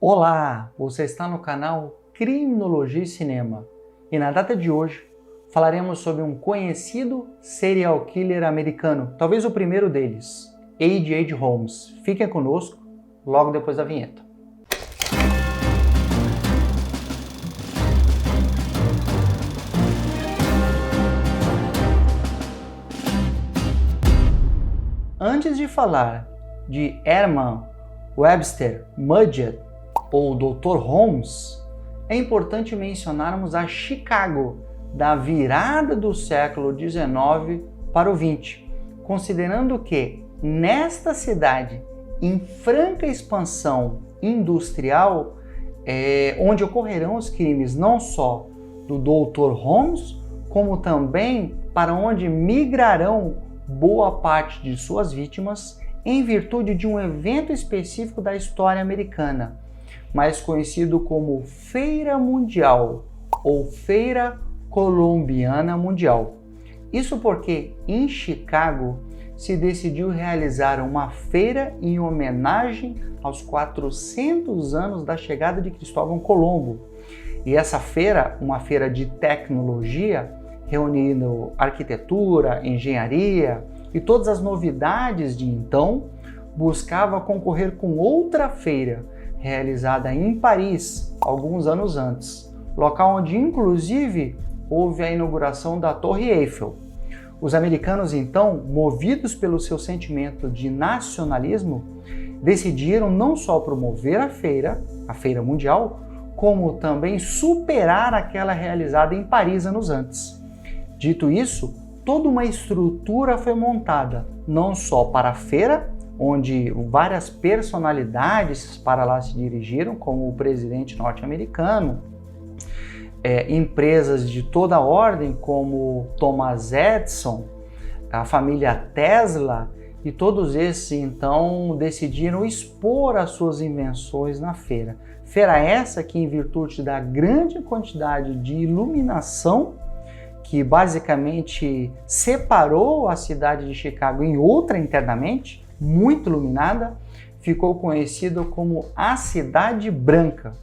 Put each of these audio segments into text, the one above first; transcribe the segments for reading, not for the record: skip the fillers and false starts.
Olá, você está no canal Criminologia e Cinema e na data de hoje falaremos sobre um conhecido serial killer americano, talvez o primeiro deles, H.H. Holmes. Fiquem conosco logo depois da vinheta. Antes de falar de Herman Webster Mudgett ou Dr. Holmes, é importante mencionarmos a Chicago da virada do século XIX para o XX, considerando que nesta cidade em franca expansão industrial, onde ocorrerão os crimes não só do Dr. Holmes, como também para onde migrarão boa parte de suas vítimas em virtude de um evento específico da história americana, mais conhecido como Feira Mundial ou Feira Colombiana Mundial. Isso porque em Chicago se decidiu realizar uma feira em homenagem aos 400 anos da chegada de Cristóvão Colombo. E essa feira, uma feira de tecnologia, reunindo arquitetura, engenharia e todas as novidades de então, buscava concorrer com outra feira realizada em Paris, alguns anos antes, local onde inclusive houve a inauguração da Torre Eiffel. Os americanos então, movidos pelo seu sentimento de nacionalismo, decidiram não só promover a Feira Mundial, como também superar aquela realizada em Paris anos antes. Dito isso, toda uma estrutura foi montada, não só para a feira, onde várias personalidades para lá se dirigiram, como o presidente norte-americano, empresas de toda ordem, como Thomas Edison, a família Tesla, e todos esses então decidiram expor as suas invenções na feira. Feira essa que, em virtude da grande quantidade de iluminação, que basicamente separou a cidade de Chicago em outra internamente, muito iluminada, ficou conhecido como a Cidade Branca,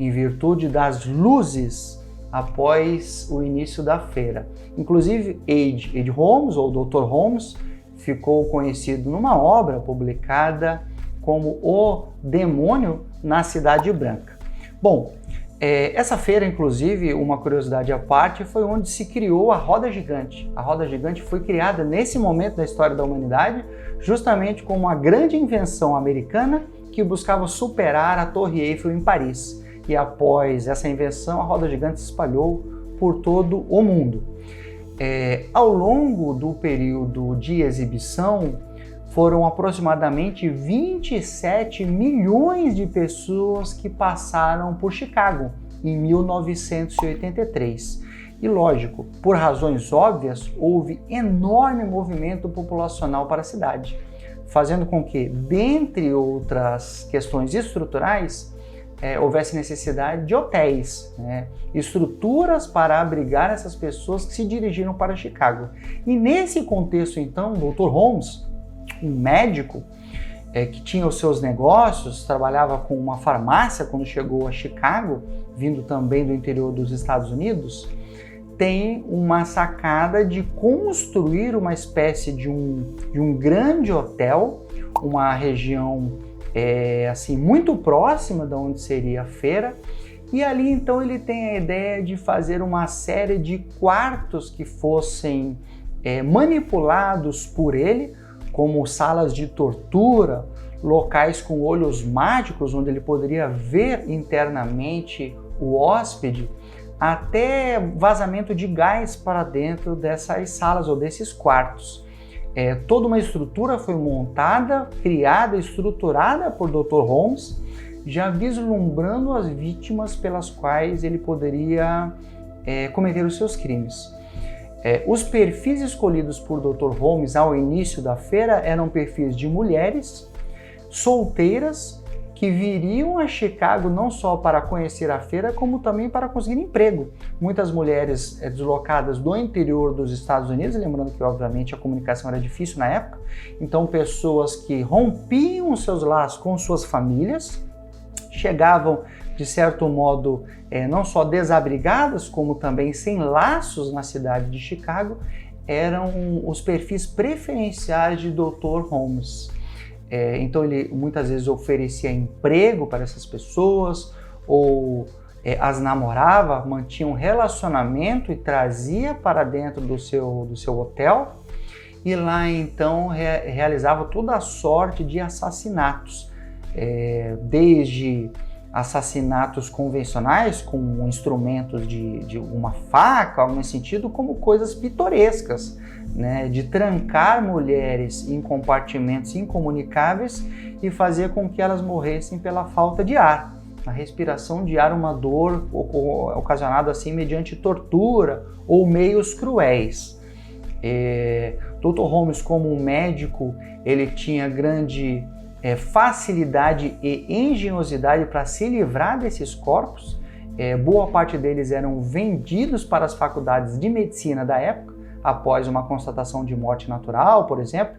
em virtude das luzes após o início da feira. Inclusive, H.H. Holmes, ou Dr. Holmes, ficou conhecido numa obra publicada como O Demônio na Cidade Branca. Bom, essa feira, inclusive, uma curiosidade à parte, foi onde se criou a roda gigante. A roda gigante foi criada nesse momento da história da humanidade, justamente como uma grande invenção americana que buscava superar a Torre Eiffel em Paris. E após essa invenção, a roda gigante se espalhou por todo o mundo. Ao longo do período de exibição, foram aproximadamente 27 milhões de pessoas que passaram por Chicago em 1983. E lógico, por razões óbvias, houve enorme movimento populacional para a cidade, fazendo com que, dentre outras questões estruturais, houvesse necessidade de hotéis, estruturas para abrigar essas pessoas que se dirigiram para Chicago. E nesse contexto, então, o Dr. Holmes, um médico que tinha os seus negócios, trabalhava com uma farmácia quando chegou a Chicago, vindo também do interior dos Estados Unidos, tem uma sacada de construir uma espécie de um grande hotel, uma região assim, muito próxima de onde seria a feira, e ali então ele tem a ideia de fazer uma série de quartos que fossem manipulados por ele, como salas de tortura, locais com olhos mágicos, onde ele poderia ver internamente o hóspede, até vazamento de gás para dentro dessas salas ou desses quartos. Toda uma estrutura foi montada, criada, estruturada por Dr. Holmes, já vislumbrando as vítimas pelas quais ele poderia cometer os seus crimes. Os perfis escolhidos por Dr. Holmes ao início da feira eram perfis de mulheres solteiras que viriam a Chicago não só para conhecer a feira, como também para conseguir emprego. Muitas mulheres deslocadas do interior dos Estados Unidos, lembrando que obviamente a comunicação era difícil na época, então pessoas que rompiam seus laços com suas famílias, chegavam, de certo modo, não só desabrigadas, como também sem laços na cidade de Chicago, eram os perfis preferenciais de Dr. Holmes. Então ele muitas vezes oferecia emprego para essas pessoas, ou as namorava, mantinha um relacionamento e trazia para dentro do seu hotel, e lá então realizava toda a sorte de assassinatos, desde assassinatos convencionais com instrumentos de uma faca, algo nesse sentido, como coisas pitorescas, né, de trancar mulheres em compartimentos incomunicáveis e fazer com que elas morressem pela falta de ar. A respiração de ar, uma dor ocasionada assim mediante tortura ou meios cruéis. Dr. Holmes, como um médico, ele tinha grande facilidade e engenhosidade para se livrar desses corpos. Boa parte deles eram vendidos para as faculdades de medicina da época, após uma constatação de morte natural, por exemplo,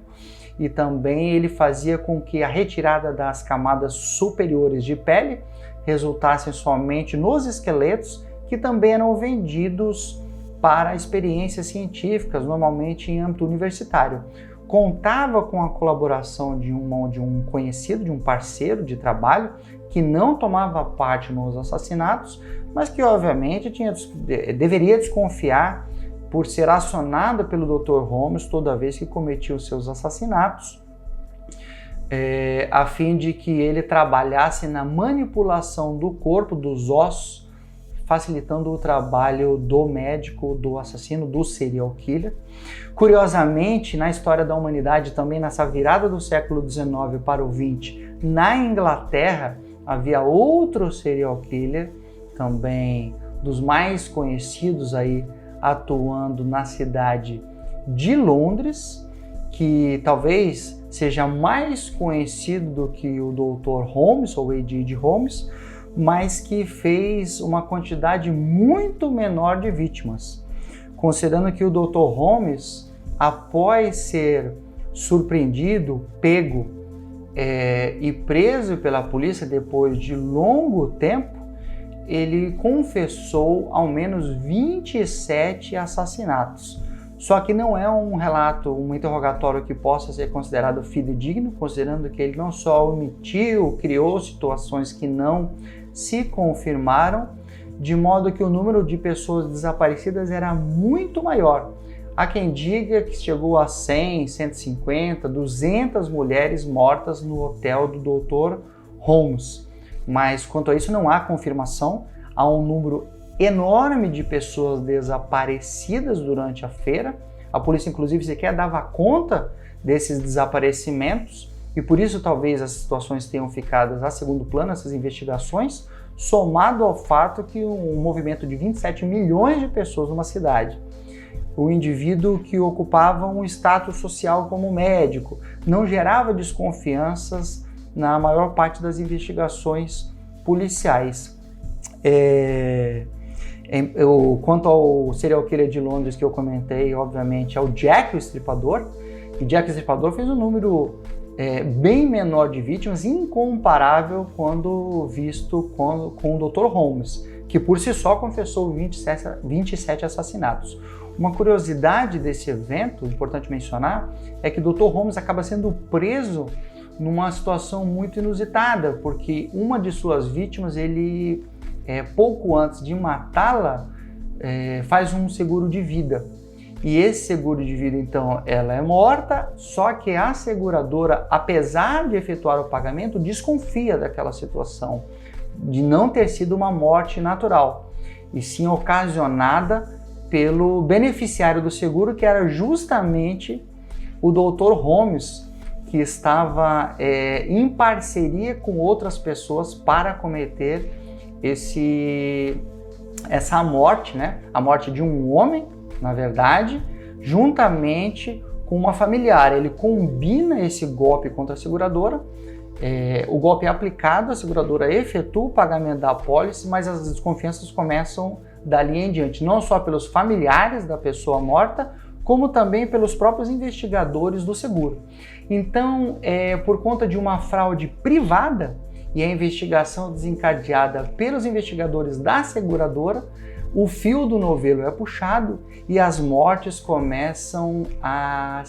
e também ele fazia com que a retirada das camadas superiores de pele resultassem somente nos esqueletos, que também eram vendidos para experiências científicas, normalmente em âmbito universitário. Contava com a colaboração de um conhecido, de um parceiro de trabalho, que não tomava parte nos assassinatos, mas que obviamente deveria desconfiar por ser acionado pelo Dr. Holmes toda vez que cometia os seus assassinatos, a fim de que ele trabalhasse na manipulação do corpo, dos ossos, facilitando o trabalho do médico, do assassino, do serial killer. Curiosamente, na história da humanidade, também nessa virada do século XIX para o XX, na Inglaterra, havia outro serial killer, também dos mais conhecidos aí, atuando na cidade de Londres, que talvez seja mais conhecido do que o Dr. Holmes, ou A.J. Holmes, mas que fez uma quantidade muito menor de vítimas. Considerando que o Dr. Holmes, após ser surpreendido, pego e preso pela polícia depois de longo tempo, ele confessou ao menos 27 assassinatos. Só que não é um relato, um interrogatório que possa ser considerado fidedigno, considerando que ele não só omitiu, criou situações que não se confirmaram, de modo que o número de pessoas desaparecidas era muito maior. Há quem diga que chegou a 100, 150, 200 mulheres mortas no hotel do Dr. Holmes. Mas quanto a isso não há confirmação. Há um número enorme de pessoas desaparecidas durante a feira. A polícia inclusive sequer dava conta desses desaparecimentos, e por isso talvez as situações tenham ficado a segundo plano, essas investigações, somado ao fato que um movimento de 27 milhões de pessoas numa cidade, o indivíduo que ocupava um status social como médico, não gerava desconfianças na maior parte das investigações policiais. Quanto ao serial killer de Londres que eu comentei, obviamente, é o Jack o Estripador, e Jack o Estripador fez um número bem menor de vítimas, incomparável quando visto com o Dr. Holmes, que por si só confessou 27 assassinatos. Uma curiosidade desse evento, importante mencionar, é que o Dr. Holmes acaba sendo preso numa situação muito inusitada, porque uma de suas vítimas, ele, pouco antes de matá-la, faz um seguro de vida. E esse seguro de vida, então, ela é morta, só que a seguradora, apesar de efetuar o pagamento, desconfia daquela situação, de não ter sido uma morte natural, e sim ocasionada pelo beneficiário do seguro, que era justamente o Dr. Holmes, que estava em parceria com outras pessoas para cometer essa morte, né? A morte de um homem, na verdade, juntamente com uma familiar. Ele combina esse golpe contra a seguradora, o golpe é aplicado, a seguradora efetua o pagamento da apólice, mas as desconfianças começam dali em diante, não só pelos familiares da pessoa morta, como também pelos próprios investigadores do seguro. Então, por conta de uma fraude privada e a investigação desencadeada pelos investigadores da seguradora, o fio do novelo é puxado e as mortes começam a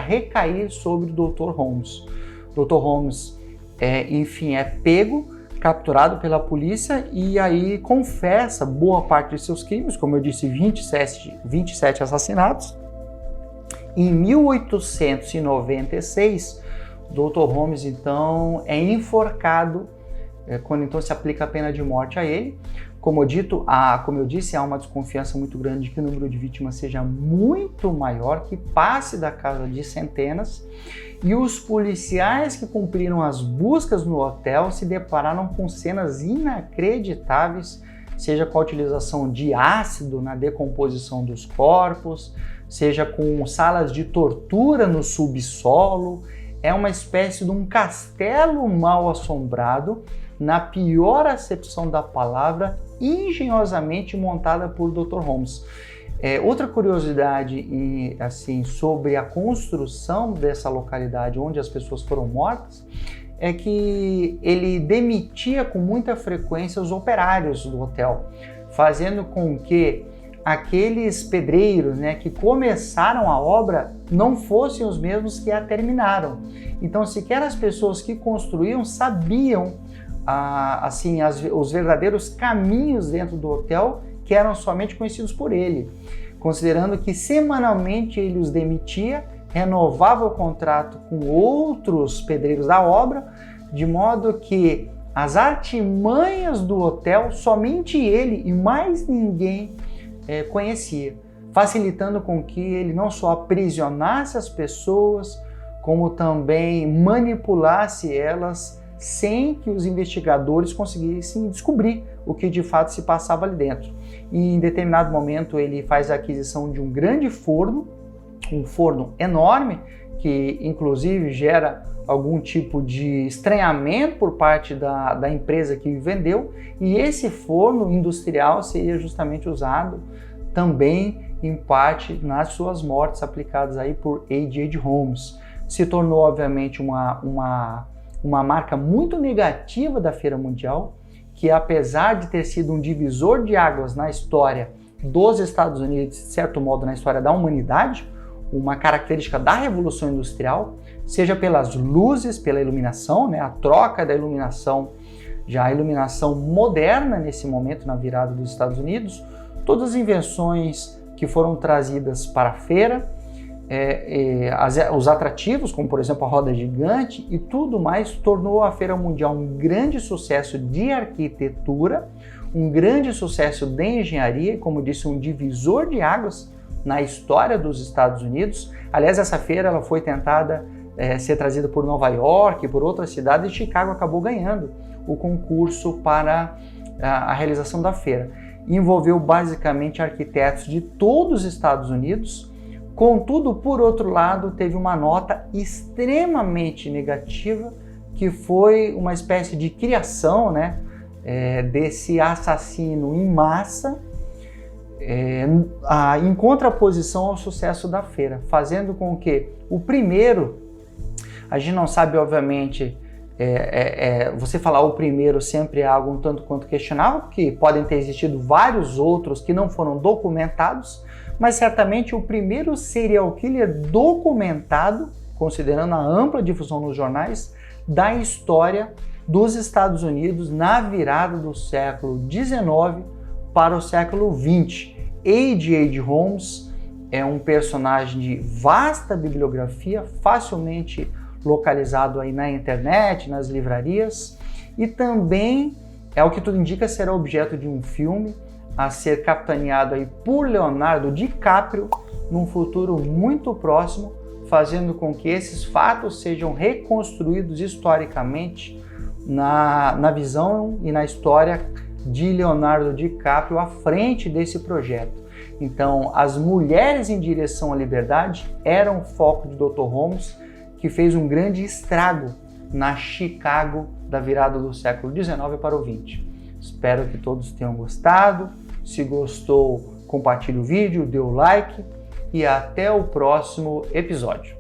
recair sobre o Dr. Holmes. Dr. Holmes, enfim, é pego, capturado pela polícia e aí confessa boa parte de seus crimes, como eu disse, 27 assassinatos. Em 1896, Dr. Holmes, então, é enforcado, quando então se aplica a pena de morte a ele. Como eu disse, há uma desconfiança muito grande de que o número de vítimas seja muito maior, que passe da casa de centenas. E os policiais que cumpriram as buscas no hotel se depararam com cenas inacreditáveis, seja com a utilização de ácido na decomposição dos corpos, seja com salas de tortura no subsolo. É uma espécie de um castelo mal assombrado, na pior acepção da palavra, engenhosamente montada por Dr. Holmes. Outra curiosidade assim, sobre a construção dessa localidade onde as pessoas foram mortas é que ele demitia com muita frequência os operários do hotel, fazendo com que aqueles pedreiros, né, que começaram a obra não fossem os mesmos que a terminaram. Então, sequer as pessoas que construíam sabiam os verdadeiros caminhos dentro do hotel, que eram somente conhecidos por ele, considerando que semanalmente ele os demitia, renovava o contrato com outros pedreiros da obra, de modo que as artimanhas do hotel somente ele e mais ninguém conhecia, facilitando com que ele não só aprisionasse as pessoas, como também manipulasse elas sem que os investigadores conseguissem descobrir o que de fato se passava ali dentro. E em determinado momento ele faz a aquisição de um grande forno, um forno enorme, que inclusive gera algum tipo de estranhamento por parte da empresa que vendeu, e esse forno industrial seria justamente usado também em parte nas suas mortes aplicadas aí por H.H. Holmes. Se tornou obviamente uma marca muito negativa da Feira Mundial, que apesar de ter sido um divisor de águas na história dos Estados Unidos, de certo modo na história da humanidade, uma característica da Revolução Industrial, seja pelas luzes, pela iluminação, né, a troca da iluminação, já a iluminação moderna nesse momento na virada dos Estados Unidos, todas as invenções que foram trazidas para a feira, os atrativos, como por exemplo a roda gigante e tudo mais, tornou a Feira Mundial um grande sucesso de arquitetura, um grande sucesso de engenharia, como disse, um divisor de águas na história dos Estados Unidos. Aliás, essa feira ela foi tentada ser trazida por Nova York, por outras cidades, e Chicago acabou ganhando o concurso para a realização da feira. Envolveu basicamente arquitetos de todos os Estados Unidos. Contudo, por outro lado, teve uma nota extremamente negativa, que foi uma espécie de criação, né, desse assassino em massa, em contraposição ao sucesso da feira, fazendo com que o primeiro, a gente não sabe, obviamente, você falar o primeiro sempre é algo um tanto quanto questionável, porque podem ter existido vários outros que não foram documentados, mas certamente o primeiro serial killer documentado, considerando a ampla difusão nos jornais, da história dos Estados Unidos na virada do século XIX para o século XX. H.H. Holmes é um personagem de vasta bibliografia, facilmente localizado aí na internet, nas livrarias, e também, o que tudo indica, será objeto de um filme a ser capitaneado aí por Leonardo DiCaprio num futuro muito próximo, fazendo com que esses fatos sejam reconstruídos historicamente na visão e na história de Leonardo DiCaprio à frente desse projeto. Então, as mulheres em direção à liberdade eram o foco de Dr. Holmes, que fez um grande estrago na Chicago da virada do século XIX para o XX. Espero que todos tenham gostado. Se gostou, compartilhe o vídeo, dê o like e até o próximo episódio.